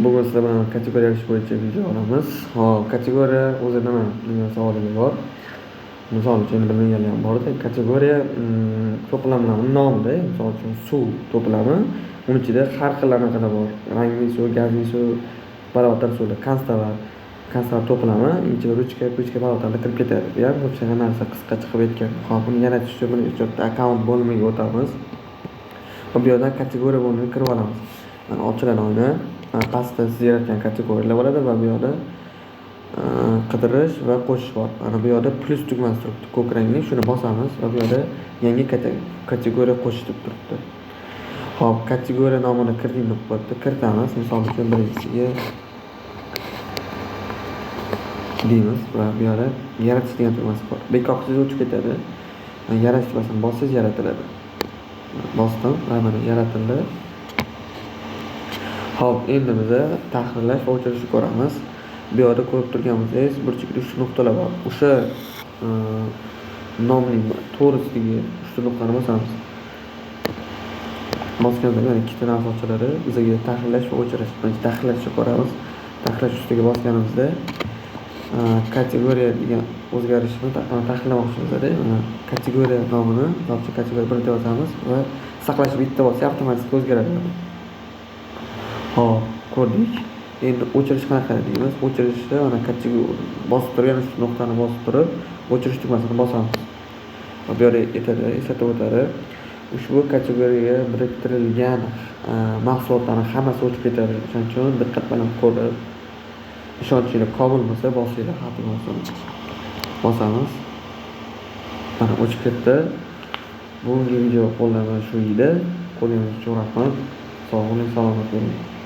Bugun sizlar bilan kategoriya yozishga bo'yicha video olamiz. Hop, kategoriya o'zi nima degan savolingiz bor. Misol uchun bilmaganlar ham borda. Kategoriya to'plamlarning nomida, misol uchun suv to'plami, uning ichida har xil anaqalar bor. Rangli suv, gazli suv, balotar suvlar, konstlar to'plami ichiga ruchka balotarlar kirib ketadi. Bu ham ko'pchilik narsa qisqacha qilib aytgan. Hop, buni yaratish uchun buni akkaunt bo'limiga o'tamiz. Bu yerdan kategoriya bo'limiga kirib olamiz. Mana ochiladi oyna. Pastda siz yaratgan kategoriyalar bo'ladi va bu yerda qidirish va qo'shish bor. Mana bu yerda plus tugmasi turibdi, ko'k rangli. Shuni bosamiz va bu yerda yangi kategoriya qo'shish deb turibdi. Hop, kategoriya nomini kiriting deb qo'yibdi. Kiritamiz. Misol uchun birinchisiga deymiz va bu yerda yaratish degan tugmasi bor. Bekoqsiz o'chib ketadi. Yaratish tugmasini bossangiz yaratiladi. Bosdim va mana yaratildi. Hop, endi biz tahrirlash va o'chirishni ko'ramiz. Bu yerda ko'rib turganingizdek, burchakda 3 nuqtalar bor. O'sha nomning to'g'risidagi 3 nuqtani bosamiz. Bosganda mana ikkita narsa ochiladi. Bizga tahrirlash va o'chirish. Birinchi tahrirlashni ko'ramiz. Tahrirlash ustiga bosganimizda kategoriya degan o'zgarishni tahrirlamoqchimizda, kategoriya nomini, misol kategoriya 1 deb yozamiz va saqlash bitta bo'lsa avtomatik o'zgaradi. Hop, ko'rdik. Endi o'chirish qanaqa deymiz? O'chirishda mana kategoriya bosib turgan shu nuqtani bosib turib, o'chirish tugmasini bosamiz. Va bu yerda eslatib o'tadi. Ushbu kategoriyaga biriktirilgan mahsulotlarning hammasi o'chib ketadi. Shuning uchun diqqat bilan ko'rib, ishonchingiz komil bo'lsa bosinglar, xato bo'lsa bosamiz. Mana o'chib ketdi. Bu video qo'llanma shu edi. Qo'llangangiz uchun rahmat. Sog' bo'ling, salomat bo'ling.